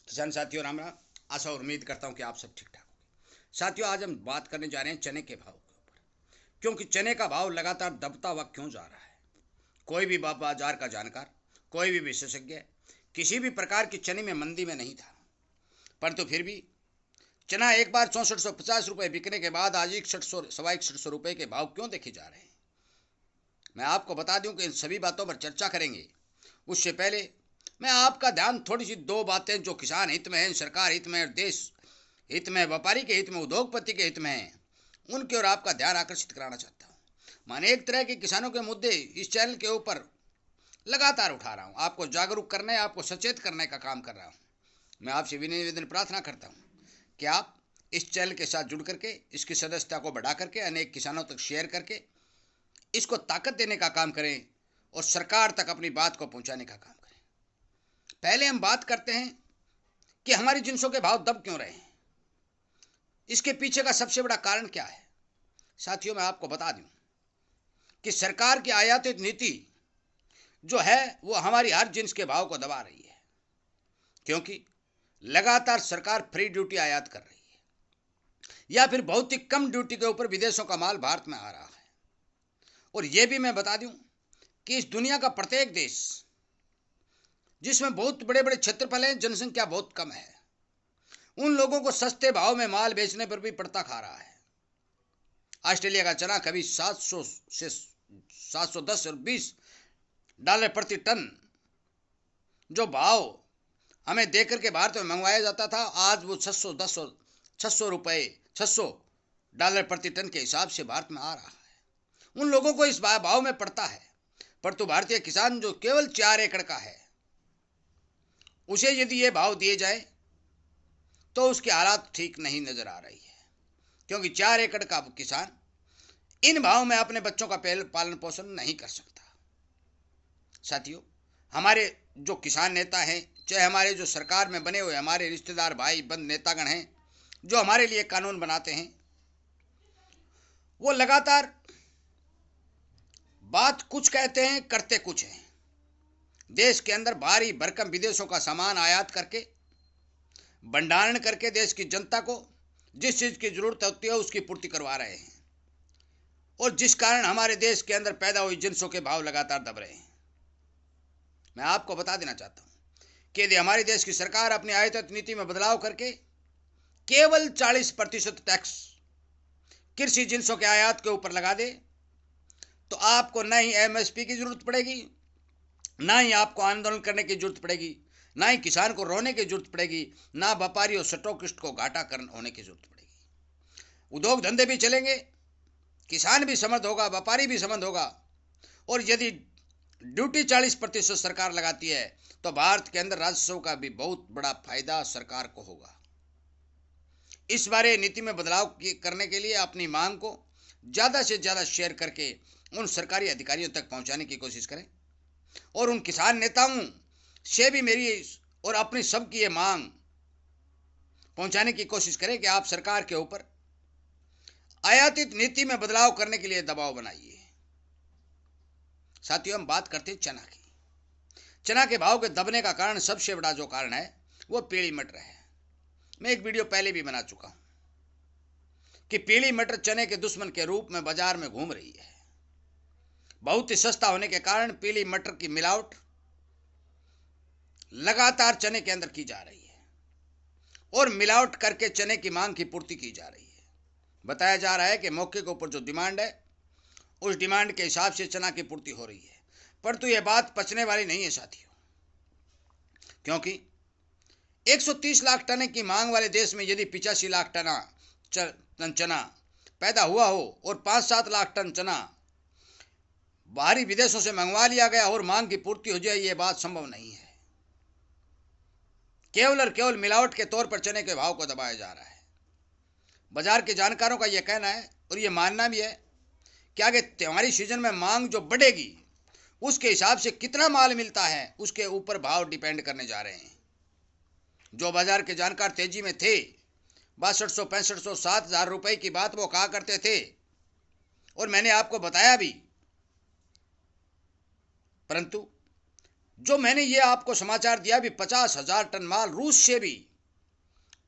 किसान साथियों राम राम। आशा और उम्मीद करता हूं कि आप सब ठीक ठाक होंगे। साथियों आज हम बात करने जा रहे हैं चने के भाव के ऊपर, क्योंकि चने का भाव लगातार दबता हुआ क्यों जा रहा है। कोई भी बाजार का जानकार, कोई भी विशेषज्ञ किसी भी प्रकार की चने में मंदी में नहीं था, परंतु फिर भी चना एक बार 6450 रुपये बिकने के बाद आज 6100 6100 रुपये के भाव क्यों देखे जा रहे हैं। मैं आपको बता दूं कि इन सभी बातों पर चर्चा करेंगे। उससे पहले मैं आपका ध्यान थोड़ी सी दो बातें जो किसान हित में है, सरकार हित में, देश हित में, व्यापारी के हित में, उद्योगपति के हित में है, उनकी ओर आपका ध्यान आकर्षित कराना चाहता हूँ। माने एक तरह के किसानों के मुद्दे इस चैनल के ऊपर लगातार उठा रहा हूँ, आपको जागरूक करने, आपको सचेत करने का काम कर रहा हूँ। मैं आपसे विनय निवेदन प्रार्थना करता हूँ कि आप इस चैनल के साथ जुड़ करके इसकी सदस्यता को बढ़ा करके अनेक किसानों तक शेयर करके इसको ताकत देने का काम करें और सरकार तक अपनी बात को पहुंचाने का काम करें। पहले हम बात करते हैं कि हमारी जिंसों के भाव दब क्यों रहे हैं, इसके पीछे का सबसे बड़ा कारण क्या है। साथियों मैं आपको बता दूं कि सरकार की आयातित नीति जो है वो हमारी हर जिन्स के भाव को दबा रही है, क्योंकि लगातार सरकार फ्री ड्यूटी आयात कर रही है या फिर बहुत ही कम ड्यूटी के ऊपर विदेशों का माल भारत में आ रहा है। और यह भी मैं बता दूं कि इस दुनिया का प्रत्येक देश जिसमें बहुत बड़े बड़े क्षेत्रफल हैं, जनसंख्या बहुत कम है, उन लोगों को सस्ते भाव में माल बेचने पर भी पड़ता खा रहा है। ऑस्ट्रेलिया का चना कभी 700 से 710 और $20 प्रति टन जो भाव हमें देकर के भारत में मंगवाया जाता था, आज वो 610 और 600 प्रति टन के हिसाब से भारत में आ रहा है। उन लोगों को इस भाव में पड़ता है, परंतु भारतीय किसान जो केवल 4 एकड़ का है, उसे यदि ये भाव दिए जाए तो उसकी हालात ठीक नहीं नजर आ रही है, क्योंकि 4 एकड़ का किसान इन भाव में अपने बच्चों का पालन पोषण नहीं कर सकता। साथियों हमारे जो किसान नेता हैं, चाहे हमारे जो सरकार में बने हुए हमारे रिश्तेदार भाई बंद नेतागण हैं जो हमारे लिए कानून बनाते हैं, वो लगातार बात कुछ कहते हैं करते कुछ हैं। देश के अंदर भारी भरकम विदेशों का सामान आयात करके भंडारण करके देश की जनता को जिस चीज की जरूरत होती है उसकी पूर्ति करवा रहे हैं, और जिस कारण हमारे देश के अंदर पैदा हुई जिंसों के भाव लगातार दब रहे हैं। मैं आपको बता देना चाहता हूं कि यदि हमारे देश की सरकार अपनी आयात नीति में बदलाव करके केवल 40% टैक्स कृषि जिंसों के आयात के ऊपर लगा दे तो आपको न ही एमएसपी की जरूरत पड़ेगी, ना ही आपको आंदोलन करने की जरूरत पड़ेगी, ना ही किसान को रोने की जरूरत पड़ेगी, ना व्यापारी और स्टॉकिस्ट को घाटा होने की जरूरत पड़ेगी। उद्योग धंधे भी चलेंगे, किसान भी समृद्ध होगा, व्यापारी भी समृद्ध होगा। और यदि ड्यूटी 40% सरकार लगाती है तो भारत के अंदर राजस्व का भी बहुत बड़ा फायदा सरकार को होगा। इस बारे नीति में बदलाव करने के लिए अपनी मांग को ज्यादा से ज्यादा शेयर करके उन सरकारी अधिकारियों तक पहुंचाने की कोशिश करें, और उन किसान नेताओं से भी मेरी और अपनी सबकी ये मांग पहुंचाने की कोशिश करें कि आप सरकार के ऊपर आयातित नीति में बदलाव करने के लिए दबाव बनाइए। साथियों हम बात करते हैं चना की। चना के भाव के दबने का कारण, सबसे बड़ा जो कारण है वो पीली मटर है। मैं एक वीडियो पहले भी बना चुका हूं कि पीली मटर चने के दुश्मन के रूप में बाजार में घूम रही है। बहुत ही सस्ता होने के कारण पीली मटर की मिलावट लगातार चने के अंदर की जा रही है और मिलावट करके चने की मांग की पूर्ति की जा रही है। बताया जा रहा है कि मौके के ऊपर जो डिमांड है उस डिमांड के हिसाब से चना की पूर्ति हो रही है, परंतु यह बात पचने वाली नहीं है साथियों, क्योंकि 130 लाख टन की मांग वाले देश में यदि 85 लाख टन चना पैदा हुआ हो और 5-7 लाख टन चना बाहरी विदेशों से मंगवा लिया गया और मांग की पूर्ति हो जाए, यह बात संभव नहीं है। केवल और केवल मिलावट के तौर पर चने के भाव को दबाया जा रहा है। बाजार के जानकारों का यह कहना है और यह मानना भी है कि आगे त्योहारी सीजन में मांग जो बढ़ेगी उसके हिसाब से कितना माल मिलता है उसके ऊपर भाव डिपेंड करने जा रहे हैं। जो बाजार के जानकार तेजी में थे, 6200, 6500, 7000 रुपए की बात वो कहा करते थे और मैंने आपको बताया भी, परंतु जो मैंने ये आपको समाचार दिया भी 50,000 टन माल रूस से भी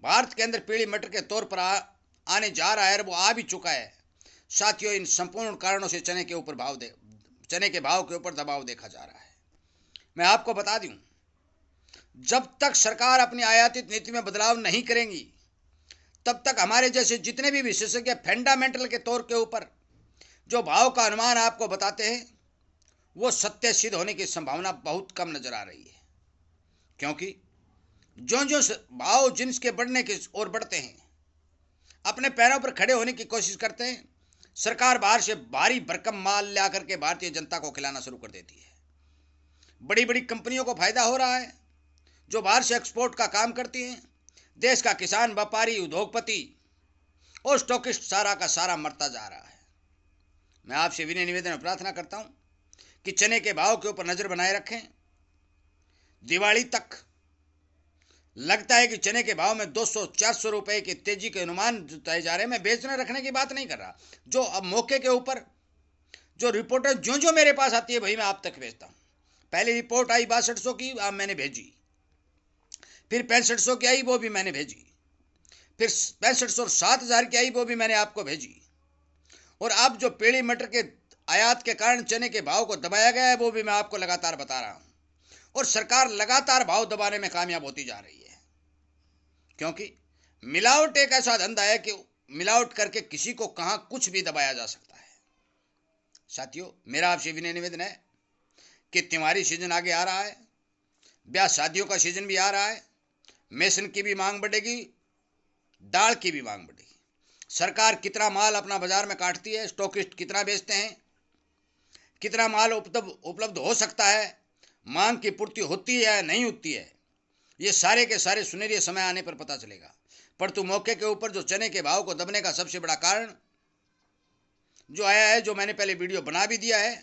भारत के अंदर पीली मटर के तौर पर आने जा रहा है और वो आ भी चुका है। साथियों, इन संपूर्ण कारणों से चने के भाव के ऊपर दबाव देखा जा रहा है। मैं आपको बता दूं, जब तक सरकार अपनी आयातित नीति में बदलाव नहीं करेंगी तब तक हमारे जैसे जितने भी विशेषज्ञ फंडामेंटल के तौर के ऊपर जो भाव का अनुमान आपको बताते हैं वो सत्य सिद्ध होने की संभावना बहुत कम नजर आ रही है। क्योंकि जो जो भाव जिन्स के बढ़ने की ओर बढ़ते हैं, अपने पैरों पर खड़े होने की कोशिश करते हैं, सरकार बाहर से भारी भरकम माल ला करके भारतीय जनता को खिलाना शुरू कर देती है। बड़ी बड़ी कंपनियों को फायदा हो रहा है जो बाहर से एक्सपोर्ट का काम करती हैं। देश का किसान, व्यापारी, उद्योगपति और स्टॉकिस्ट सारा का सारा मरता जा रहा है। मैं आपसे विनय निवेदन और प्रार्थना करता हूं कि चने के भाव के ऊपर नजर बनाए रखें। दिवाली तक लगता है कि चने के भाव में 200-400 रुपए की तेजी के अनुमान जताए जा रहे हैं। मैं बेचने रखने की बात नहीं कर रहा, जो अब मौके के ऊपर जो रिपोर्टर जो जो मेरे पास आती है भाई मैं आप तक भेजता हूं। पहली रिपोर्ट आई 6200 की, अब मैंने भेजी, फिर 6500 की आई, वो भी मैंने भेजी, फिर 6500 और 7000 की आई, वो भी मैंने आपको भेजी, और अब जो पीली मटर के आयात के कारण चने के भाव को दबाया गया है वो भी मैं आपको लगातार बता रहा हूं। और सरकार लगातार भाव दबाने में कामयाब होती जा रही है, क्योंकि मिलावट एक ऐसा धंधा है कि मिलावट करके किसी को कहां कुछ भी दबाया जा सकता है। साथियों, मेरा आपसे विनय निवेदन है कि त्योहारी सीजन आगे आ रहा है, ब्याह शादियों का सीजन भी आ रहा है, मेसन की भी मांग बढ़ेगी, दाल की भी मांग बढ़ेगी। सरकार कितना माल अपना बाजार में काटती है, स्टॉकिस्ट कितना बेचते हैं, कितना माल उपलब्ध हो सकता है, मांग की पूर्ति होती है या नहीं होती है, ये सारे के सारे सुनहरे समय आने पर पता चलेगा। परंतु मौके के ऊपर जो चने के भाव को दबने का सबसे बड़ा कारण जो आया है, जो मैंने पहले वीडियो बना भी दिया है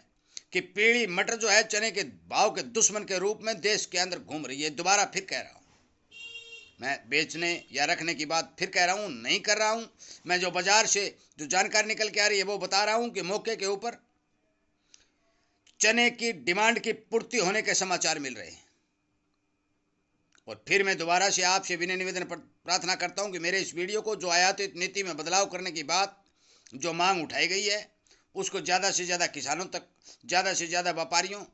कि पीली मटर जो है चने के भाव के दुश्मन के रूप में देश के अंदर घूम रही है। दोबारा फिर कह रहा हूं, मैं बेचने या रखने की बात फिर कह रहा हूं, नहीं कर रहा हूं। मैं जो बाजार से जो जानकारी निकल के आ रही है वो बता रहा हूं कि मौके के ऊपर चने की डिमांड की पूर्ति होने के समाचार मिल रहे हैं। और फिर मैं दोबारा से आपसे विनय निवेदन प्रार्थना करता हूं कि मेरे इस वीडियो को जो आयातित नीति में बदलाव करने की बात जो मांग उठाई गई है उसको ज़्यादा से ज़्यादा किसानों तक, ज़्यादा से ज़्यादा व्यापारियों,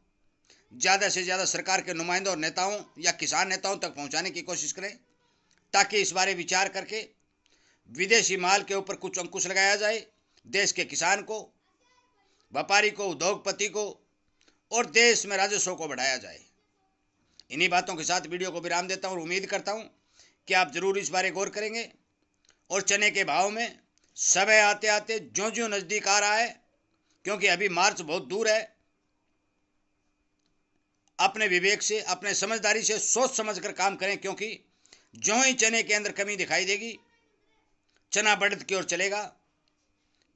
ज़्यादा से ज़्यादा सरकार के नुमाइंदों और नेताओं या किसान नेताओं तक पहुंचाने की कोशिश करें, ताकि इस बारे विचार करके विदेशी माल के ऊपर कुछ अंकुश लगाया जाए, देश के किसान को, व्यापारी को, उद्योगपति को और देश में राजस्व को बढ़ाया जाए। इन्हीं बातों के साथ वीडियो को विराम देता हूं और उम्मीद करता हूं कि आप जरूर इस बारे गौर करेंगे। और चने के भाव में समय आते आते ज्यों ज्यों नजदीक आ रहा है, क्योंकि अभी मार्च बहुत दूर है, अपने विवेक से, अपने समझदारी से सोच समझकर काम करें, क्योंकि ज्यों ही चने के अंदर कमी दिखाई देगी चना बढ़त की ओर चलेगा।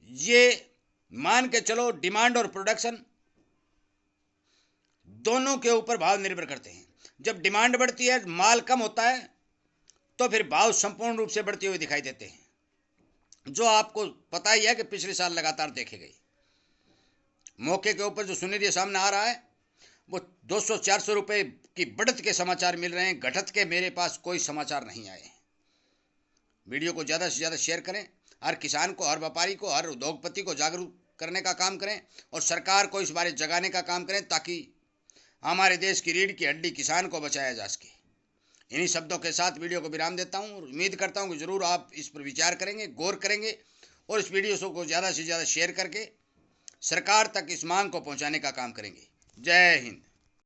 ये मान के चलो, डिमांड और प्रोडक्शन दोनों के ऊपर भाव निर्भर करते हैं। जब डिमांड बढ़ती है, माल कम होता है, तो फिर भाव संपूर्ण रूप से बढ़ते हुए दिखाई देते हैं, जो आपको पता ही है कि पिछले साल लगातार देखे गए। मौके के ऊपर जो सुनहरी सामने आ रहा है वो 200-400 रुपए की बढ़त के समाचार मिल रहे हैं, घटत के मेरे पास कोई समाचार नहीं आए हैं। वीडियो को ज़्यादा से ज़्यादा शेयर करें, हर किसान को, हर व्यापारी को, हर उद्योगपति को जागरूक करने का काम करें और सरकार को इस बारे जगाने का काम करें, ताकि हमारे देश की रीढ़ की हड्डी किसान को बचाया जा सके। इन्हीं शब्दों के साथ वीडियो को विराम देता हूं और उम्मीद करता हूं कि ज़रूर आप इस पर विचार करेंगे, गौर करेंगे और इस वीडियो को ज़्यादा से ज़्यादा शेयर करके सरकार तक इस मांग को पहुंचाने का काम करेंगे। जय हिंद।